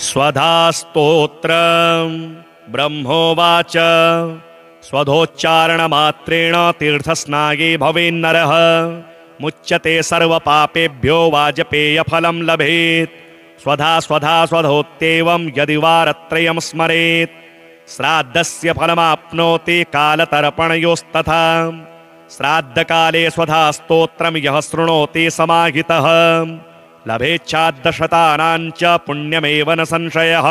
स्वधा स्तोत्रम् ब्रह्मोवाच स्वधोच्चारणमात्रेण तीर्थस्नागे भवेन्नरः मुच्यते सर्वपापेभ्यो वाजपेयफलं लभेत्। स्वधा स्वधा स्वधोत्येवं यदि वारत्रयं स्मरेत् श्राद्धस्य फलमाप्नोति कालतर्पणयोस्तथा। श्राद्धकाले स्वधा स्तोत्रं यः शृणोति समाहितः लभेच्छाद्दशतानां च पुण्यमेव न संशयः।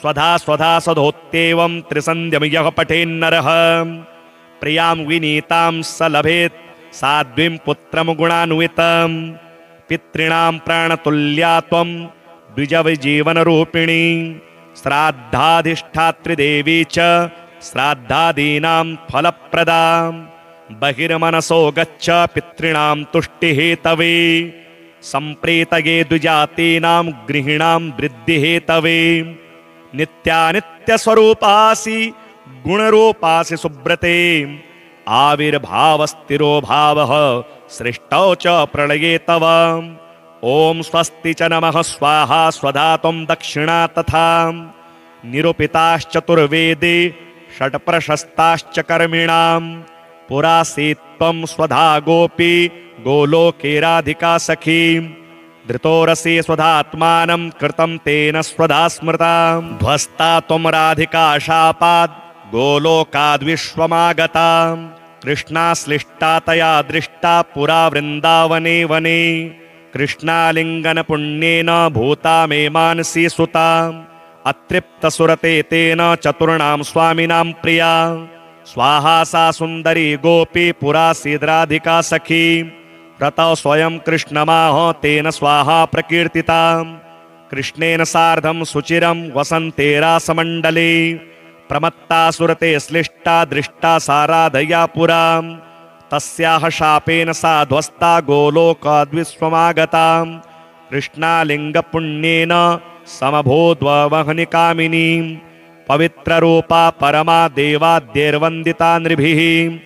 स्वधा स्वधा स्वधोत्येवं त्रिसन्ध्यं यः पठेन्नरः प्रियां विनीतां स लभेत् साध्वीं पुत्रं गुणान्वितं। पितॄणां प्राणतुल्या त्वं द्विजविजीवनरूपिणी श्राद्धाधिष्ठात्रिदेवी च श्राद्धादीनां फलप्रदा। बहिर्मनसो गच्छ पितॄणां तुष्टिहेतवे सम्प्रीतये द्विजातीनां गृहिणां वृद्धिहेतवे। नित्यानित्यस्वरूपासि गुणरूपासि सुब्रते आविर्भावस्थिरो भावः सृष्टौ च प्रलये तव। ॐ स्वस्ति च नमः स्वाहा स्वधा त्वं दक्षिणा तथा। निरूपिताश्चतुर्वेदे षट्प्रशस्ताश्च कर्मिणां पुरासीत्त्वं स्वधा गोपी गोलोके राधिका सखी। धृतोरसि स्वधात्मानं कृतं तेन स्वधा स्मृता। ध्वस्ता त्वं राधिका शापाद् गोलोकाद्विश्वमागता। कृष्णाश्लिष्टा तया दृष्टा पुरा वृन्दावने वने। कृष्णालिङ्गन पुण्येन भूता मे मानसी सुता। अतृप्तसुरते तेन चतुर्णां स्वामिनां प्रिया। स्वाहा सा सुन्दरी गोपी पुरासीद्राधिका सखी। रतौ स्वयं कृष्णमाह तेन स्वाहा प्रकीर्तिता। कृष्णेन सार्धं सुचिरं वसन्ते रासमण्डले। प्रमत्ता सुरते श्लिष्टा दृष्टा साराधया पुरा। तस्याः शापेन सा ध्वस्ता गोलोकाद्विश्वमागता। कृष्णालिङ्गपुण्येन समभूद्वहनिकामिनी। पवित्ररूपा परमा देवाद्यैर्वन्दिता नृभिः।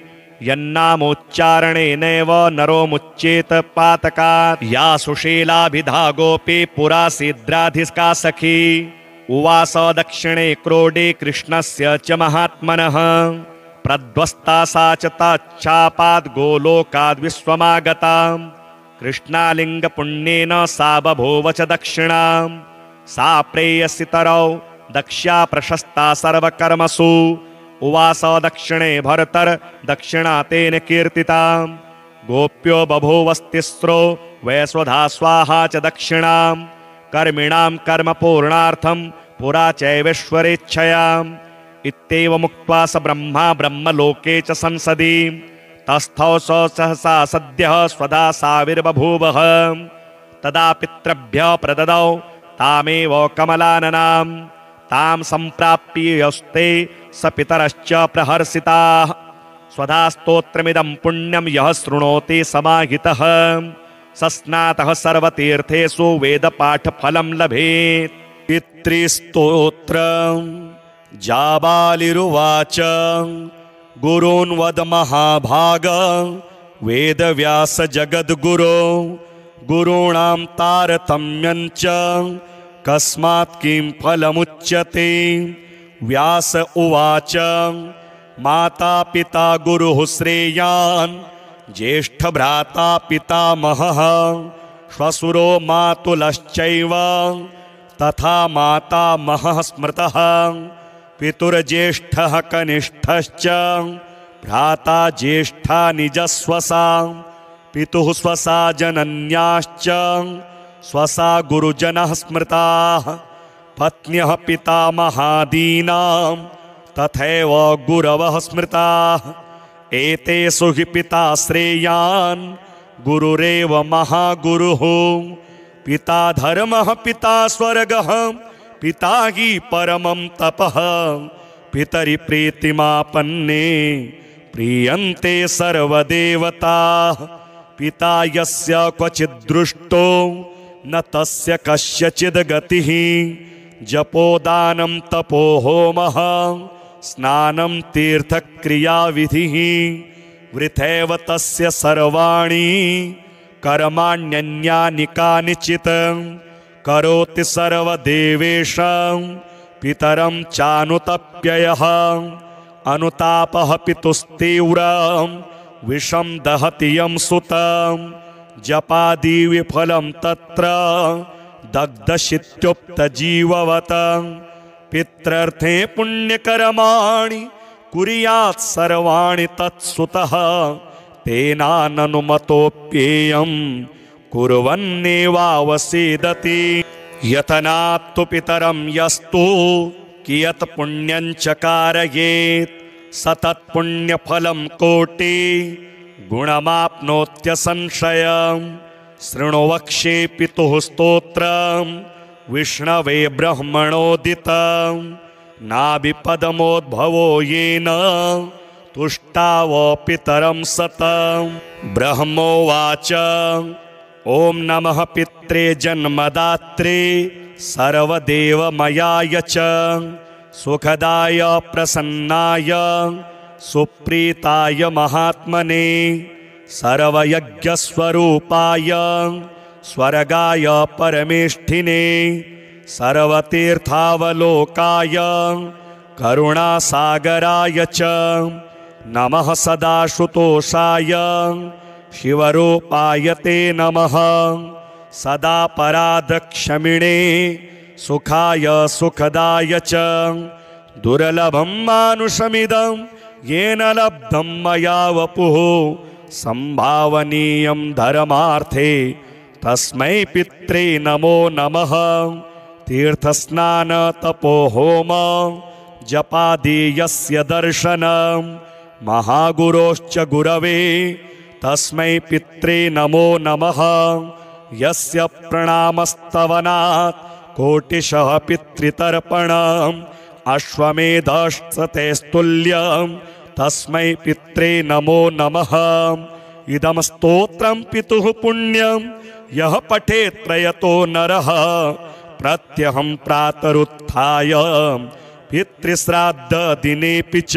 यन्नामोच्चारणेनैव नरो मुच्येत पातकात्। या सुशीलाभिधा गोपी पुरासीद्राधिका सखी। उवास दक्षिणे क्रोडे कृष्णस्य च महात्मनः। प्रध्वस्ता सा च तच्छापाद् गोलोकाद्विश्वमागता। कृष्णालिङ्गपुण्येन सा बभूव च दक्षिणा। सा प्रेयसितरौ दक्ष्या प्रशस्ता सर्वकर्मसु। उवास दक्षिणे भरतर दक्षिणा तेन कीर्तिता। गोप्यो बभूवस्तिस्रो वैस्वधा स्वाहा च दक्षिणा। कर्मिणां कर्मपूर्णार्थं पुरा चैवेश्वरेच्छया। इत्येवमुक्त्वा स ब्रह्मा ब्रह्मलोके च संसदि। तस्थौ स सहसा सद्यः स्वधा साविर्बभूवः। तदा पितृभ्यः प्रददौ तामेव कमलाननां। तां सम्प्राप्यस्ते स पितरश्च प्रहर्षिताः। स्वधा स्तोत्रमिदं पुण्यं यः शृणोति समाहितः स स्नातः सर्वतीर्थेषु वेदपाठफलं लभेत्। पितृस्तोत्रम् जाबालिरुवाच गुरून् वद महाभाग वेदव्यास जगद्गुरो। गुरूणां तारतम्यं च कस्मात् किं फलमुच्यते। व्यास उवाच माता पिता गुरुः श्रेयान् ज्येष्ठभ्राता पितामहः। श्वशुरो मातुलश्चैव तथा मातामहः स्मृतः। पितुर्ज्येष्ठः कनिष्ठश्च भ्राता ज्येष्ठा निजस्वसा। पितुः स्वसा जनन्याश्च स्वसा गुरुजनः स्मृताः। पत्न्यः पितामहादीनां तथैव गुरवः स्मृताः। एतेषु हि पिता श्रेयान् गुरुरेव महागुरुः। पिता धर्मः पिता स्वर्गः पिता हि परमं तपः। पितरि प्रीतिमापन्ने प्रीयन्ते सर्वदेवताः। पिता यस्य क्वचिद्दृष्टो न तस्य कस्यचिद् गतिः। जपोदानं तपो होमः स्नानं तीर्थक्रियाविधिः। वृथैव तस्य सर्वाणि कर्माण्यन्यानि कानिचित्। करोति सर्वदेवेषां पितरं चानुतप्ययः अनुतापः पितुस्तीव्रं विषं दहति यं सुतं जपादि विफलं तत्र दग्धशित्युक्तजीववत् पित्रर्थे पुण्यकर्माणि कुर्यात् सर्वाणि तत्सुतः तेनाननुमतोऽप्येयं कुर्वन्नेवावसीदति यतनात्तु पितरं यस्तु कियत् पुण्यं च कारयेत् स तत्पुण्यफलं कोटि गुणमाप्नोत्यसंशयम् शृणु वक्ष्ये पितुः स्तोत्रं विष्णवे ब्रह्मणोदितं नाभिपदमोद्भवो येन तुष्टाव पितरं सतं ब्रह्मोवाच ॐ नमः पित्रे जन्मदात्रे सर्वदेवमयाय च सुखदाय प्रसन्नाय सुप्रीताय महात्मने सर्वयज्ञस्वरूपाय स्वर्गाय परमेष्ठिने सर्वतीर्थावलोकाय करुणासागराय च नमः सदाशुतोषाय शिवरूपाय ते नमः सदा पराधक्षमिणे सुखाय सुखदाय च दुर्लभं मानुषमिदं येन लब्धं मया वपुः संभावनीयं धर्मार्थे तस्मै पित्रे नमो नमः तीर्थस्नान तपोहोम जपादि यस्य दर्शनं महागुरोश्च गुरवे तस्मै पित्रे नमो नमः यस्य प्रणामस्तवनात् कोटिशः पितृतर्पणम् अश्वमेधस्तुल्यं तस्मै पित्रे नमो नमः इदं स्तोत्रं पितुः पुण्यं यः पठेत् प्रयतो नरः प्रत्यहं प्रातरुत्थाय पितृश्राद्धदिनेऽपि च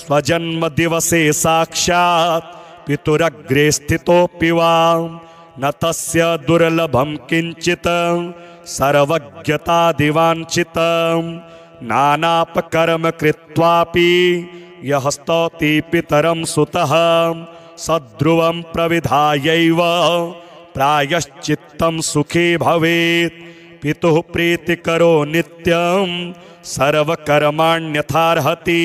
स्वजन्मदिवसे साक्षात् पितुरग्रे स्थितोऽपि वा न तस्य दुर्लभं किञ्चित् सर्वज्ञतादिवाञ्छितं नानापकर्म कृत्वापि यः स्तौति पितरं सुतः सद्ध्रुवं प्रविधायैव प्रायश्चित्तं सुखी भवेत् पितुः प्रीतिकरो नित्यं सर्वकर्माण्यथार्हति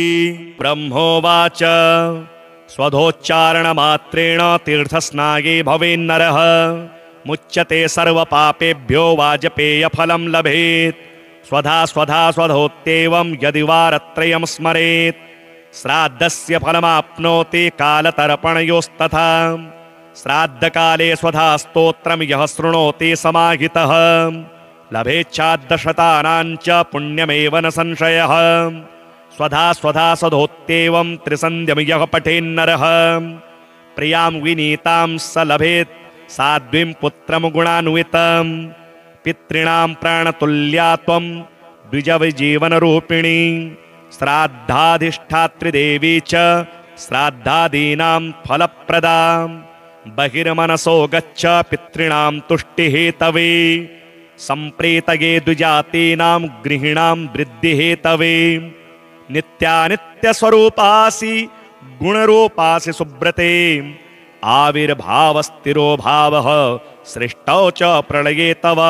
ब्रह्मोवाच स्वधोच्चारणमात्रेण तीर्थस्नागे भवेन्नरः मुच्यते सर्वपापेभ्यो वाजपेयफलं लभेत् स्वधा स्वधा स्वधोत्येवं यदि वारत्रयं स्मरेत् श्राद्धस्य फलमाप्नोति कालतर्पणयोस्तथा श्राद्धकाले स्वधा स्तोत्रं यः शृणोति समाहितः लभेच्छाद्दशतानां च पुण्यमेव न संशयः स्वधा स्वधा स्वधोत्येवं त्रिसन्ध्यं यः पठेन्नरः प्रियां विनीतां स लभेत् साध्वीं पुत्रं गुणान्वितं पितॄणां प्राणतुल्या त्वं द्विजविजीवनरूपिणी श्राद्धाधिष्ठात्री देवी च श्राद्धादीनां फलप्रदां बहिर्मनसो गच्छ पितॄणां तुष्टिहेतवे सम्प्रीतये द्विजातीनां गृहिणां वृद्धिहेतवे नित्यानित्यस्वरूपासि गुणरूपासि सुब्रते आविर्भावस्थिरो भावः सृष्टौ च प्रलये तव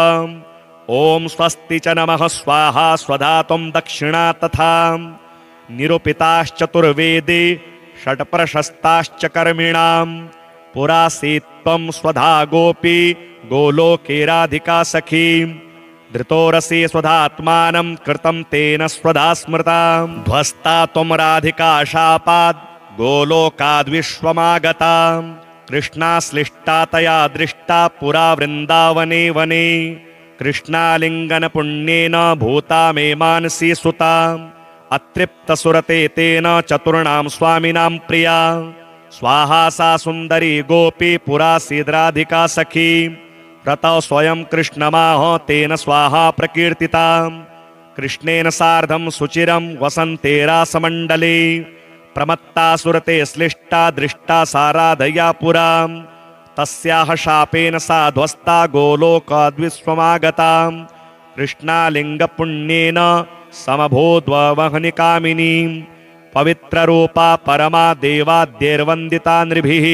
ॐ स्वस्ति च नमः स्वाहा स्वधा त्वं दक्षिणा तथा निरूपिताश्चतुर्वेदे षट्प्रशस्ताश्च कर्मिणां पुरासीत् त्वं स्वधा गोपी गोलोके राधिका सखी धृतोरसि स्वधात्मानं कृतं तेन स्वधा स्मृता ध्वस्ता त्वं राधिका शापात् गोलोकाद्विश्वमागता कृष्णाश्लिष्टा तया दृष्टा पुरा वृन्दावने वने कृष्णालिङ्गन पुण्येन भूता मे मानसी सुता अतृप्तसुरते तेन चतुर्णां स्वामिनां प्रिया स्वाहा सा सुन्दरी गोपी पुरासीद्राधिका सखी रतौ स्वयं कृष्णमाह तेन स्वाहा प्रकीर्तिता कृष्णेन सार्धं सुचिरं वसन्ते रासमण्डले प्रमत्ता सुरते श्लिष्टा दृष्टा साराधया पुरा तस्याः शापेन सा ध्वस्ता गोलोकाद्विश्वमागताम् कृष्णालिङ्गपुण्येन समभूद्वहनिकामिनी पवित्ररूपा परमा देवाद्यैर्वन्दिता नृभिः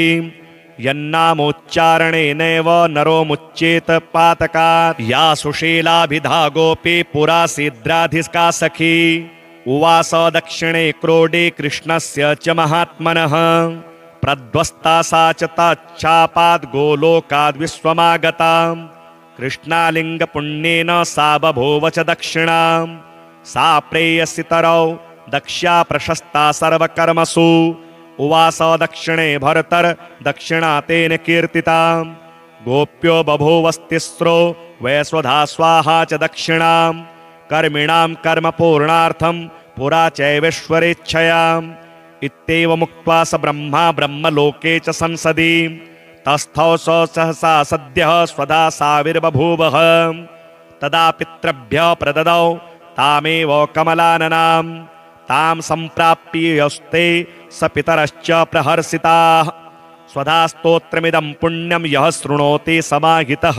यन्नामोच्चारणेनैव नरो मुच्येत पातकात् या सुशीलाभिधा गोपी पुरा सिद्राधिका सखी उवास दक्षिणे क्रोडे कृष्णस्य च महात्मनः प्रध्वस्ता सा च तच्छापाद् गोलोकाद्विश्वमागताम् कृष्णालिङ्गपुण्येन सा बभूव च दक्षिणाम् सा प्रेयसितरौ दक्ष्या प्रशस्ता सर्वकर्मसु उवास दक्षिणे भरतर दक्षिणा तेन कीर्तिताम् गोप्यो बभूवस्तिस्रो वैश्वधा स्वाहा च दक्षिणाम् कर्मिणां कर्म पूर्णार्थं पुरा चैवेश्वरेच्छयाम् इत्येवमुक्त्वा स ब्रह्मा ब्रह्मलोके च संसदि तस्थौ स सहसा सद्यः स्वधा साविर्बभूवः तदा पितृभ्यः प्रददौ तामेव कमलाननां तां सम्प्राप्य यस्ते स पितरश्च प्रहर्षिताः स्वधा स्तोत्रमिदं पुण्यं यः शृणोति समाहितः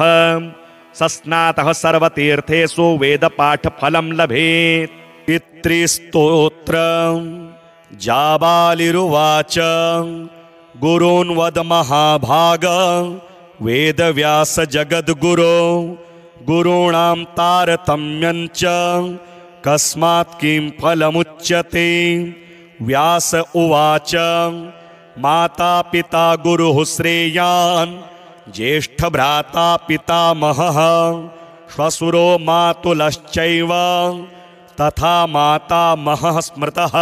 स स्नातः सर्वतीर्थेषु वेदपाठफलं लभेत्। पितृस्तोत्रम् जाबालिरुवाच गुरून् वद महाभाग वेदव्यास जगद्गुरो गुरूणां तारतम्यञ्च कस्मात् किं फलमुच्यते। व्यास उवाच माता पिता गुरुः श्रेयान् ज्येष्ठभ्राता पितामहः श्वशुरो मातुलश्चैव तथा मातामहः स्मृतः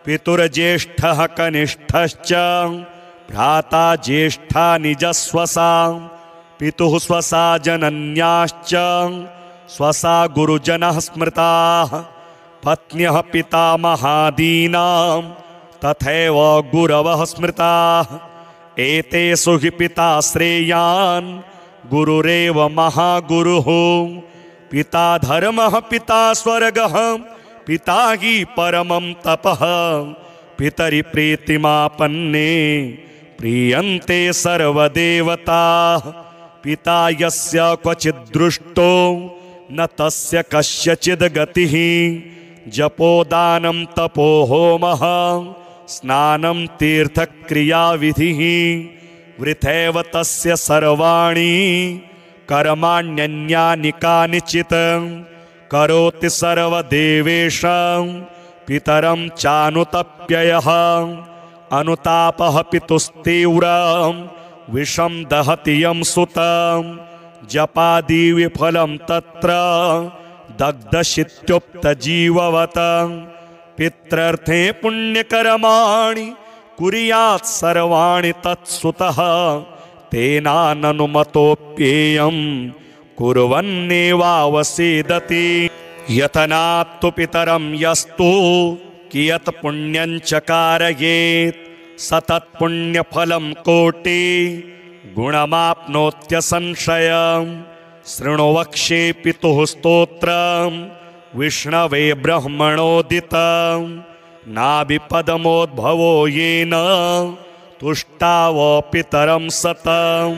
पितुर्ज्येष्ठः कनिष्ठश्च भ्राता ज्येष्ठा निजस्वसा पितुः स्वसा जनन्याश्च स्वसा गुरुजनः स्मृताः पत्न्यः पितामहादीनां तथैव गुरवः स्मृताः एतेषु हि पिता श्रेयान् गुरुरेव महागुरुः पिता धर्मः पिता स्वर्गः पिता हि परमं तपः पितरि प्रीतिमापन्ने प्रीयन्ते सर्वदेवताः पिता यस्य क्वचिद्दृष्टो न तस्य कस्यचिद् गतिः जपोदानं तपो होमः स्नानं तीर्थक्रियाविधिः वृथैव तस्य सर्वाणि कर्माण्यन्यानि कानिचित् करोति सर्वदेवेषां पितरं चानुतप्ययः अनुतापः पितुस्तीव्रं विषं दहति यं सुतं जपादि विफलं तत्र दग्धशित्युक्तजीववत् पित्रर्थे पुण्यकर्माणि कुर्यात् सर्वाणि तत्सुतः तेनाननुमतोऽप्येयं कुर्वन्नेवावसेदति यतनात्तु पितरं यस्तु कियत् पुण्यं च कारयेत् स तत्पुण्यफलं कोटि गुणमाप्नोत्यसंशयम् शृणु वक्ष्ये पितुः स्तोत्रम् विष्णवे ब्रह्मणोदितं नाभिपदमोद्भवो येन तुष्टाव पितरं सतं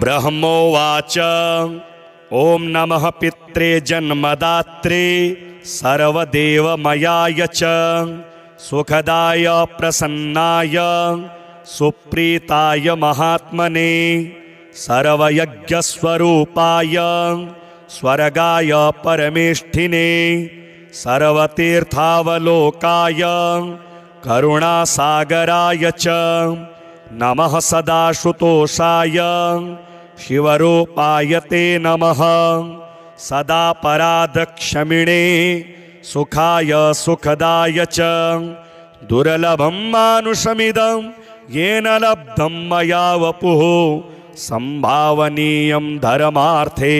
ब्रह्मोवाच ॐ नमः पित्रे जन्मदात्रे सर्वदेवमयाय च सुखदाय प्रसन्नाय सुप्रीताय महात्मने सर्वयज्ञस्वरूपाय स्वर्गाय परमेष्ठिने सर्वतीर्थावलोकाय करुणासागराय च नमः सदाशुतोषाय शिवरूपाय ते नमः सदा पराधक्षमिणे सुखाय सुखदाय च दुर्लभं मानुषमिदं येन लब्धं मया वपुः संभावनीयं धर्मार्थे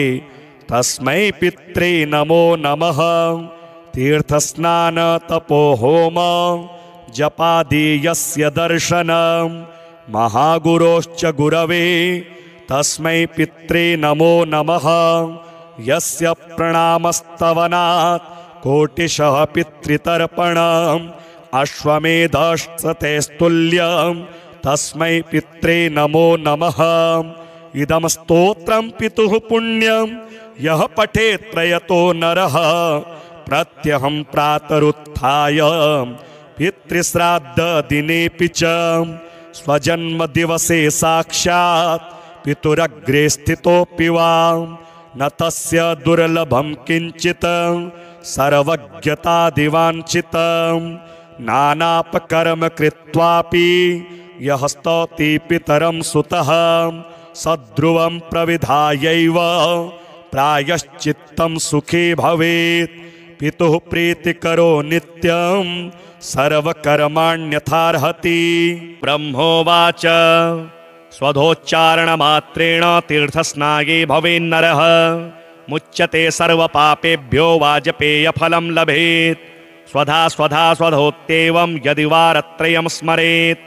तस्मै पित्रे नमो नमः तीर्थस्नान तपो होम जपादि यस्य दर्शनं महागुरोश्च गुरवे तस्मै पित्रे नमो नमः यस्य प्रणामस्तवनात् कोटिशः पितृतर्पणम् अश्वमेधस्ततेस्तुल्यं तस्मै पित्रे नमो नमः। इदं स्तोत्रं पितुः पुण्यं यः पठेत् त्रयतो नरः प्रत्यहं प्रातरुत्थाय पितृश्राद्धदिनेऽपि च स्वजन्मदिवसे साक्षात् पितुरग्रे स्थितोऽपि वा न तस्य दुर्लभं किञ्चित् सर्वज्ञतादिवाञ्छितं नानापकर्म कृत्वापि यः स्तौति पितरं सुतः सद्ध्रुवं प्रविधायैव प्रायश्चित्तं सुखी भवेत्। पितुः प्रीतिकरो नित्यं सर्वकर्माण्यथार्हति। ब्रह्मोवाच स्वधोच्चारणमात्रेण तीर्थस्नागे भवेन्नरः मुच्यते सर्वपापेभ्यो वाजपेयफलं लभेत्। स्वधा स्वधा स्वधोत्येवं यदि वारत्रयं स्मरेत्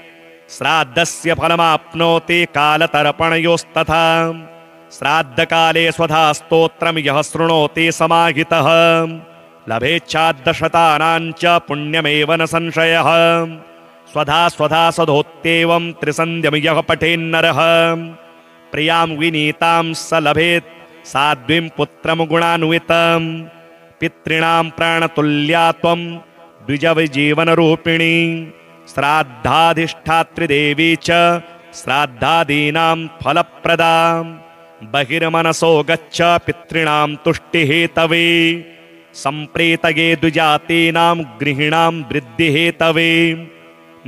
श्राद्धस्य फलमाप्नोति कालतर्पणयोस्तथा। श्राद्धकाले स्वधा स्तोत्रं यः शृणोति समाहितः लभेच्छाद्दशतानां च पुण्यमेव न संशयः। स्वधा स्वधा स्वधोत्येवं त्रिसन्ध्यं यः पठेन्नरः प्रियां विनीतां स लभेत् साध्वीं पुत्रं गुणान्वितं। पितॄणां प्राणतुल्या त्वं द्विजविजीवनरूपिणी श्राद्धाधिष्ठात्री देवी च श्राद्धादीनां फलप्रदा। बहिर्मनसो गच्छ पितॄणां तुष्टिहेतवे सम्प्रीतये द्विजातीनां गृहिणां वृद्धिहेतवे।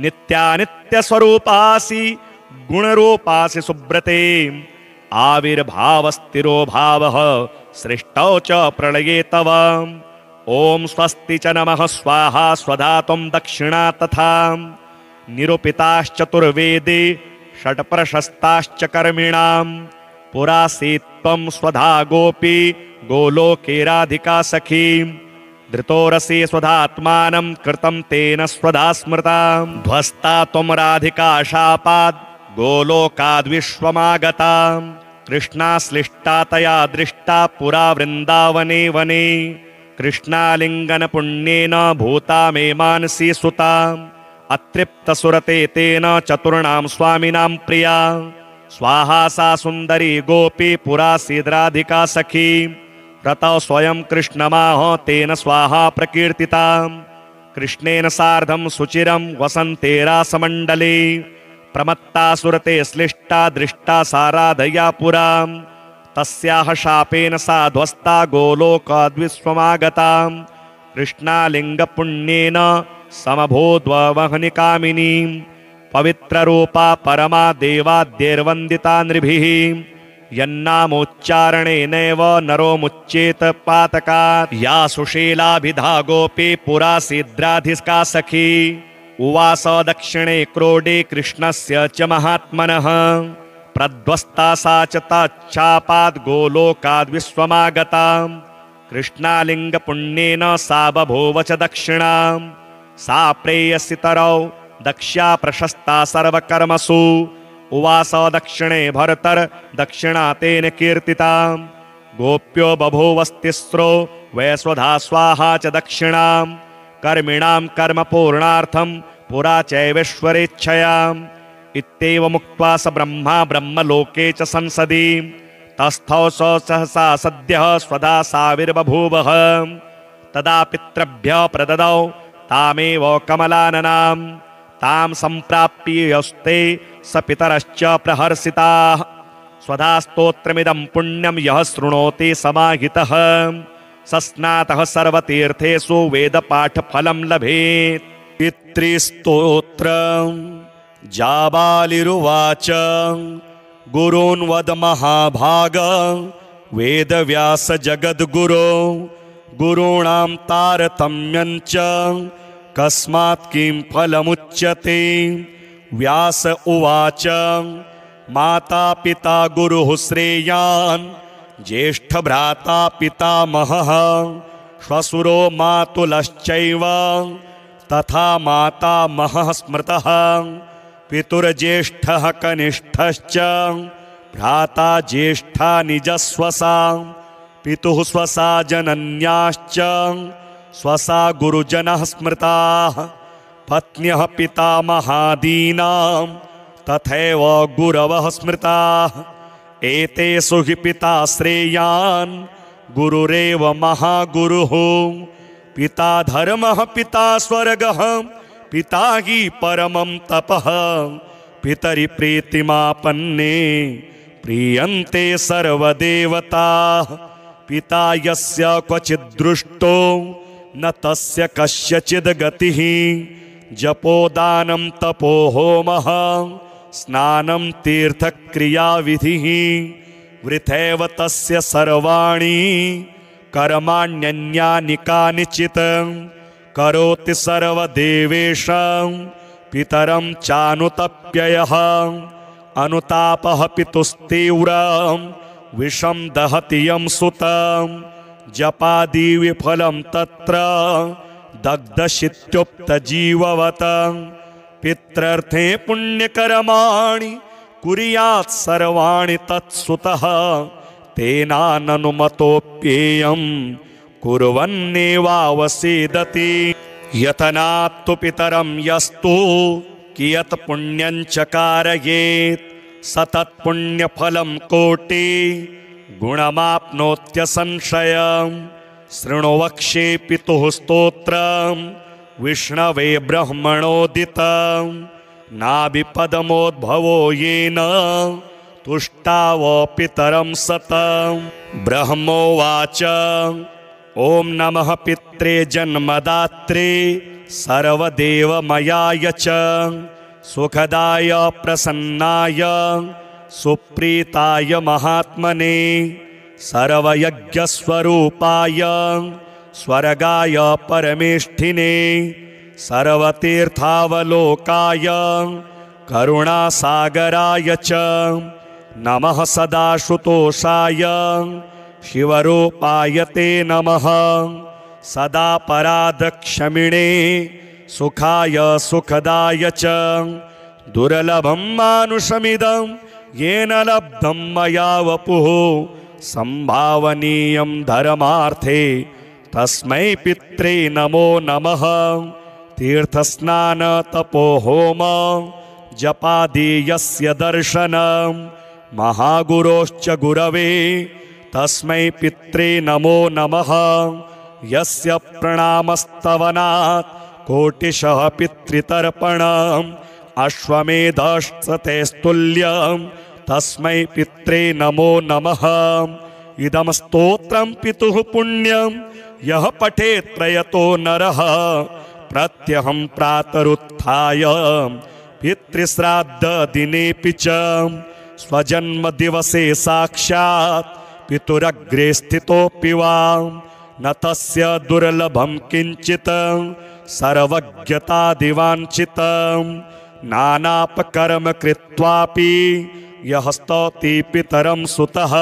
नित्यानित्यस्वरूपासि गुणरूपासि सुब्रते आविर्भावस्थिरो भावः सृष्टौ च प्रलये तव। ॐ स्वस्ति च नमः स्वाहा स्वधा त्वं दक्षिणा तथा। निरूपिताश्चतुर्वेदे षट्प्रशस्ताश्च कर्मिणां पुरासीत्त्वं स्वधा गोपी गोलोके राधिका सखी। धृतोरसि स्वधात्मानं कृतं तेन स्वधा स्मृता। ध्वस्ता त्वं राधिका शापाद् गोलोकाद्विश्वमागता। कृष्णाश्लिष्टा तया दृष्टा पुरा वृन्दावने वने। कृष्णालिङ्गन पुण्येन भूता मे मानसी सुता। अतृप्तसुरते तेन चतुर्णां स्वामिनां प्रिया। स्वाहा सा सुन्दरी गोपी पुरासीद्राधिका सखी। रतौ स्वयं कृष्णमाह तेन स्वाहा प्रकीर्तिता। कृष्णेन सार्धं सुचिरं वसन्ते रासमण्डले। प्रमत्ता सुरते श्लिष्टा दृष्टा सा राधया पुरा। तस्याः शापेन सा ध्वस्ता गोलोकाद्विश्वमागता। कृष्णालिङ्गपुण्येन समभूद्वहनिकामिनी। पवित्ररूपा परमा देवाद्यैर्वन्दिता नृभिः। यन्नामोच्चारणेनैव नरो मुच्येत पातकात्। या सुशीलाभिधा गोपी पुरासीद्राधिका सखी। उवास दक्षिणे क्रोडे कृष्णस्य च महात्मनः। प्रध्वस्ता सा च तच्छापाद् गोलोकाद्विश्वमागता। कृष्णालिङ्गपुण्येन सा बभूव च दक्षिणा। सा प्रेयसितरौ दक्ष्या प्रशस्ता सर्वकर्मसु। उवास दक्षिणे भरतर दक्षिणा तेन कीर्तिता। गोप्यो बभूवस्तिस्रो वैस्वधा स्वाहा च दक्षिणा। कर्मिणां कर्मपूर्णार्थं पुरा चैवेश्वरेच्छया। इत्येवमुक्त्वा स ब्रह्मा ब्रह्मलोके च संसदि। तस्थौ स सहसा सद्यः स्वधा साविर्बभूवः। तदा पितृभ्यः प्रददौ तामेव कमलाननां। तां सम्प्राप्य यस्ते स पितरश्च प्रहर्षिताः। स्वधा स्तोत्रमिदं पुण्यं यः शृणोति समाहितः सस्नातः सर्वतीर्थेषु वेदपाठफलं लभेत्। पितृस्तोत्रम् जाबालिरुवाच गुरून् वद महाभाग वेदव्यास जगद्गुरो। गुरूणां तारतम्यं च कस्मात् किं फलमुच्यते। व्यास उवाच माता पिता गुरुः श्रेयान् ज्येष्ठभ्राता पितामहः। श्वशुरो मातुलश्चैव तथा मातामहः स्मृतः। पितुर्ज्येष्ठः कनिष्ठश्च भ्राता ज्येष्ठा निजस्वसा। पितुः स्वसा जनन्याश्च स्वसा गुरुजनः स्मृताः। पत्न्यः पितामहादीनां तथैव गुरवः स्मृताः एतेषु हि पिता श्रेयान् गुरुरेव महागुरुः पिता धर्मः पिता स्वर्गः पिता हि परमं तपः पितरि प्रीतिमापन्ने प्रीयन्ते सर्वदेवताः पिता यस्य क्वचिद्दृष्टो न तस्य कस्यचिद् गतिः जपोदानं तपो होमः स्नानं तीर्थक्रियाविधिः वृथैव तस्य सर्वाणि कर्माण्यन्यानि कानिचित् करोति सर्वदेवेषां पितरं चानुतप्ययः अनुतापः पितुस्तीव्रं विषं दहति यं सुतं जपादि विफलं तत्र दग्धशित्युक्तजीववत् पित्रर्थे पुण्यकर्माणि कुर्यात् सर्वाणि तत्सुतः तेनाननुमतोऽप्येयं कुर्वन्नेवावसेदति यतनात्तु पितरं यस्तु कियत् पुण्यं च कारयेत् सतत्पुण्यफलं कोटि गुणमाप्नोत्यसंशयम् शृणु वक्ष्ये पितुः स्तोत्रं विष्णवे ब्रह्मणोदितं नाभिपदमोद्भवो येन तुष्टाव पितरं सतं ब्रह्मोवाच ॐ नमः पित्रे जन्मदात्रे सर्वदेवमयाय च सुखदाय प्रसन्नाय सुप्रीताय महात्मने सर्वयज्ञस्वरूपाय स्वर्गाय परमेष्ठिने सर्वतीर्थावलोकाय करुणासागराय च नमः सदाशुतोषाय शिवरूपाय ते नमः सदा पराधक्षमिणे सुखाय सुखदाय च दुर्लभं मानुषमिदं येन लब्धं मया वपुः संभावनीयं धर्मार्थे तस्मै पित्रे नमो नमः तीर्थस्नान तपो होम जपादि यस्य दर्शनं महागुरोश्च गुरवे तस्मै पित्रे नमो नमः यस्य प्रणामस्तवनात् कोटिशः पितृतर्पणम् अश्वमेधस्तुल्यं तस्मै पित्रे नमो नमः इदं स्तोत्रं पितुः पुण्यं यः पठेत् प्रयतो नरः प्रत्यहं प्रातरुत्थाय पितृश्राद्धदिनेऽपि च स्वजन्मदिवसे साक्षात् पितुरग्रे स्थितोऽपि वा न तस्य दुर्लभं किञ्चित् सर्वज्ञतादिवाञ्छितं नानापकर्म कृत्वापि यः स्तौति पितरं सुतः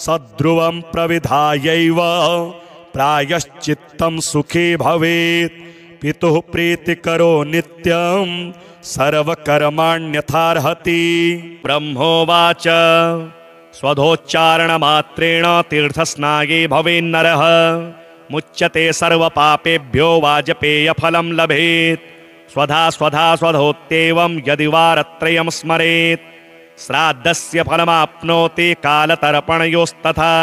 सद्ध्रुवं प्रविधायैव प्रायश्चित्तं सुखी भवेत् पितुः प्रीतिकरो नित्यं सर्वकर्माण्यथार्हति ब्रह्मोवाच स्वधोच्चारणमात्रेण तीर्थस्नागे भवेन्नरः मुच्यते सर्वपापेभ्यो वाजपेयफलं लभेत् स्वधा स्वधा स्वधोत्येवं यदि वारत्रयं स्मरेत् श्राद्धस्य फलमाप्नोति कालतर्पणयोस्तथा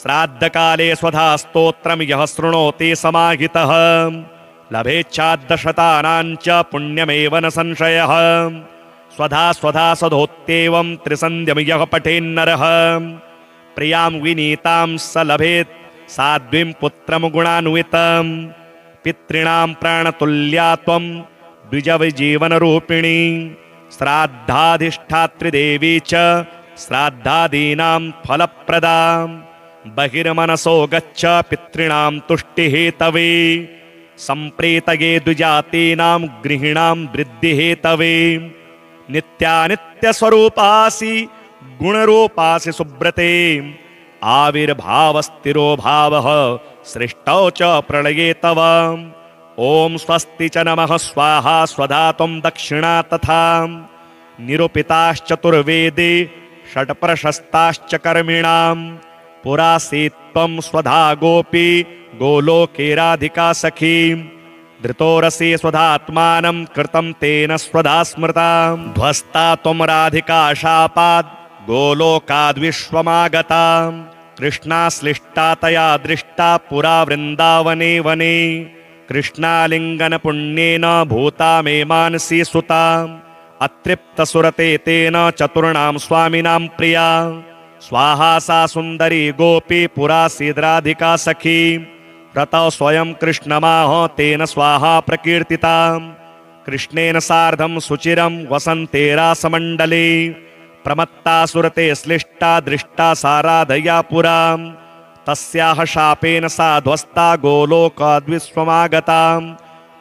श्राद्धकाले स्वधा स्तोत्रं यः शृणोति समाहितः लभेच्छाद्दशतानां च पुण्यमेव न संशयः स्वधा स्वधा स्वधोत्येवं त्रिसन्ध्यं यः पठेन्नरः प्रियां विनीतां स लभेत् साध्वीं पुत्रं गुणान्वितं पितॄणां प्राणतुल्या त्वं द्विजविजीवनरूपिणी श्राद्धाधिष्ठात्रिदेवी च श्राद्धादीनां फलप्रदां बहिर्मनसो गच्छ पितॄणां तुष्टिहेतवे सम्प्रीतये द्विजातीनां गृहिणां वृद्धिहेतवे नित्यानित्यस्वरूपासि गुणरूपासि सुब्रते आविर्भावस्थिरो भावः सृष्टौ च प्रलये तव ॐ स्वस्ति च नमः स्वाहा स्वधा त्वं दक्षिणा तथा निरूपिताश्चतुर्वेदे षट्प्रशस्ताश्च कर्मिणां पुरासीत्त्वं स्वधा गोपी गोलोके राधिका सखी धृतोरसि स्वधात्मानं कृतं तेन स्वधा स्मृतां ध्वस्ता त्वं राधिका शापाद् गोलोकाद्विश्वमागतां कृष्णाश्लिष्टा तया दृष्टा पुरा वृन्दावने वने कृष्णालिङ्गन पुण्येन भूता मे मानसी सुताम् अतृप्तसुरते तेन चतुर्णां स्वामिनां प्रिया स्वाहा सा सुन्दरी गोपी पुरासीद्राधिका सखी रतौ स्वयं कृष्णमाह तेन स्वाहा प्रकीर्तिता कृष्णेन सार्धं सुचिरं वसन्ते रासमण्डले प्रमत्ता सुरते श्लिष्टा दृष्टा सा राधया पुरा तस्याः शापेन सा ध्वस्ता गोलोकाद्विश्वमागता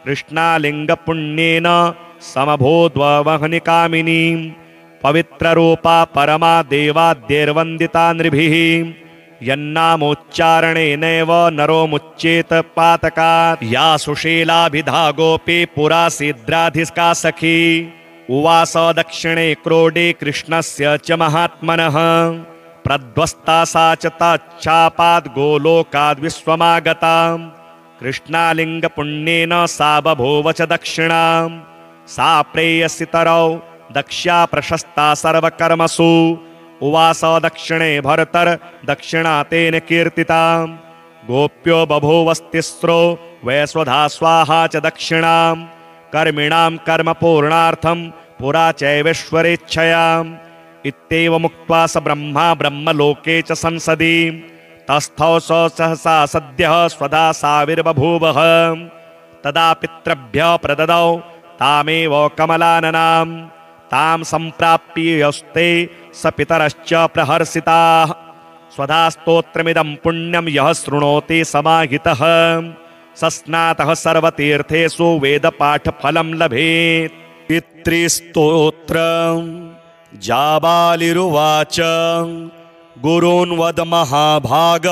कृष्णालिङ्गपुण्येन समभूद्वहनिकामिनी पवित्ररूपा परमा देवाद्यैर्वन्दिता नृभिः यन्नामोच्चारणेनैव नरो मुच्येत पातकात् या सुशीलाभिधा गोपी पुरासीद्राधिका सखी उवास दक्षिणे क्रोडे कृष्णस्य च महात्मनः प्रध्वस्ता सा च तच्छापाद् गोलोकाद्विश्वमागता कृष्णालिङ्गपुण्येन सा बभूव च दक्षिणां सा प्रेयसितरौ दक्ष्या प्रशस्ता सर्वकर्मसु उवास दक्षिणे भरतर दक्षिणा तेन कीर्तिता गोप्यो बभूवस्तिस्रो वैश्वधा स्वाहा च दक्षिणां कर्मिणां कर्मपूर्णार्थं पुरा चैवेश्वरेच्छयाम् इत्येवमुक्त्वा स ब्रह्मा ब्रह्मलोके च संसदि तस्थौ स सहसा सद्यः स्वधा साविर्बभूवः तदा पितृभ्यः प्रददौ तामेव कमलाननां तां सम्प्राप्यस्ते स पितरश्च प्रहर्षिताः स्वधा स्तोत्रमिदं पुण्यं यः शृणोति समाहितः स स्नातः सर्वतीर्थेषु वेदपाठफलं लभेत्। पितृस्तोत्रम् जाबालिरुवाच गुरून् वद महाभाग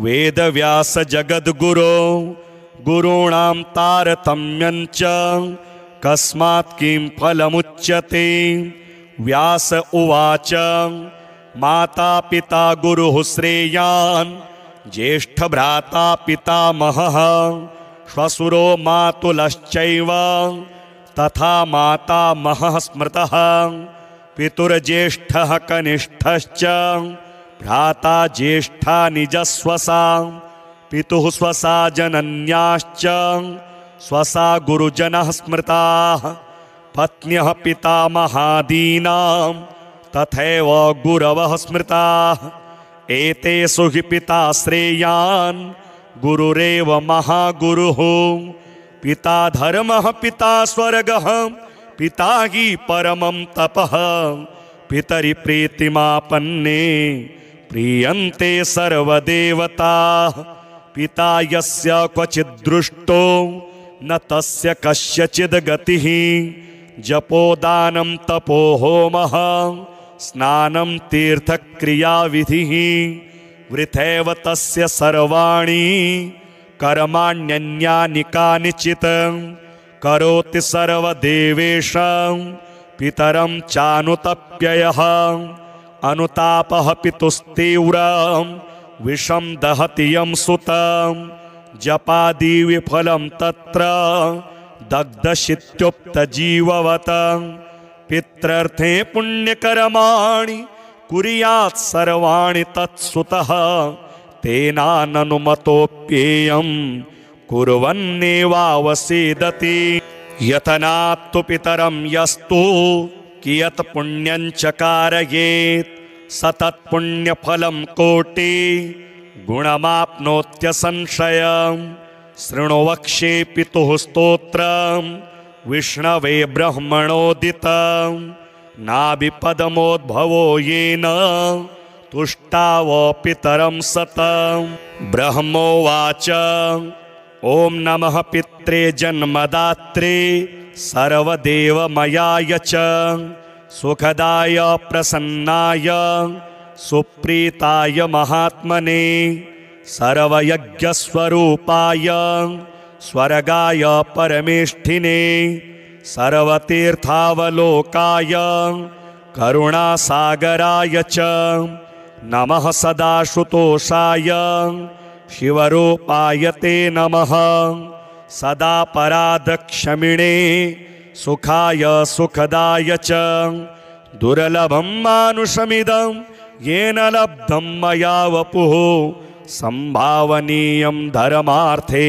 वेदव्यास जगद्गुरो गुरूणां तारतम्यञ्च कस्मात् किं फलमुच्यते। व्यास उवाच माता पिता गुरुः श्रेयान् ज्येष्ठभ्राता पितामहः श्वशुरो मातुलश्चैव तथा मातामहः स्मृतः पितुर्ज्येष्ठः कनिष्ठश्च भ्राता ज्येष्ठा निजस्वसा पितुः स्वसा जनन्याश्च स्वसा गुरुजनः स्मृताः पत्न्यः पितामहादीनां तथैव गुरवः स्मृताः एतेषु हि पिता श्रेयान् गुरुरेव महागुरुः पिता धर्मः पिता स्वर्गः पिता हि परमं तपः पितरि प्रीतिमापन्ने प्रीयन्ते सर्वदेवताः पिता यस्य क्वचिद्दृष्टो न तस्य कस्यचिद् गतिः जपोदानं तपो होमः स्नानं तीर्थक्रियाविधिः वृथैव तस्य सर्वाणि कर्माण्यन्यानि कानिचित् करोति सर्वदेवेषां पितरं चानुतप्ययः अनुतापः पितुस्तीव्रं विषं दहति यं सुतं जपादिविफलं तत्र दग्धशित्युक्तजीववत् पित्रर्थे पुण्यकर्माणि कुर्यात् सर्वाणि तत्सुतः तेनाननुमतोऽप्येयं कुर्वन्नेवावसीदति। यतनात्तु पितरं यस्तु कियत् पुण्यं च कारयेत् स तत्पुण्यफलं कोटि गुणमाप्नोत्यसंशयम्। शृणु वक्ष्ये पितुः स्तोत्रं विष्णवे ब्रह्मणोदितं नाभिपदमोद्भवो येन तुष्टाव पितरं सतं। ब्रह्मोवाच ॐ नमः पित्रे जन्मदात्रे सर्वदेवमयाय च सुखदाय प्रसन्नाय सुप्रीताय महात्मने सर्वयज्ञस्वरूपाय स्वर्गाय परमेष्ठिने सर्वतीर्थावलोकाय करुणासागराय च नमः सदाशुतोषाय शिवरूपाय ते नमः सदा परादक्षमिणे सुखाय सुखदाय च दुर्लभं मानुषमिदं येन लब्धं मया वपुः संभावनीयं धर्मार्थे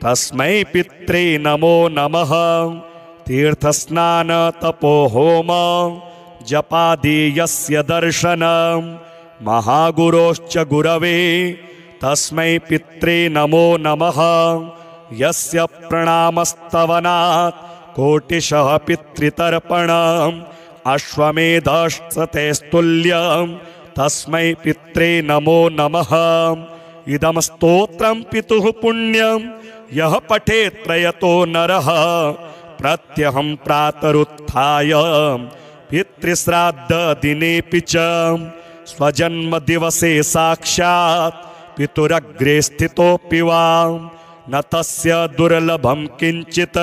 तस्मै पित्रे नमो नमः। तीर्थस्नान तपो होम जपादि यस्य दर्शनं महागुरोश्च गुरवे तस्मै पित्रे नमो नमः। यस्य प्रणामस्तवनात् कोटिशः पितृतर्पणम् अश्वमेधस्ततेस्तुल्यं तस्मै पित्रे नमो नमः। इदं स्तोत्रं पितुः पुण्यं यः पठेत् त्रयतो नरः प्रत्यहं प्रातरुत्थाय पितृश्राद्धदिनेऽपि च स्वजन्मदिवसे साक्षात् पितुरग्रे स्थितोऽपि वा न तस्य दुर्लभं किञ्चित्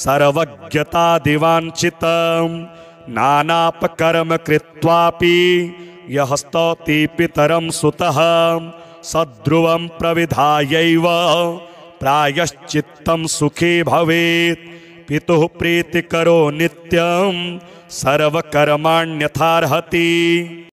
सर्वज्ञतादिवाञ्छितं नानापकर्म कृत्वापि यः स्तौति पितरं सुतः सद्ध्रुवं प्रविधायैव प्रायश्चित्तं सुखी भवेत्। पितुः प्रीतिकरो नित्यं सर्वकर्माण्यथार्हति।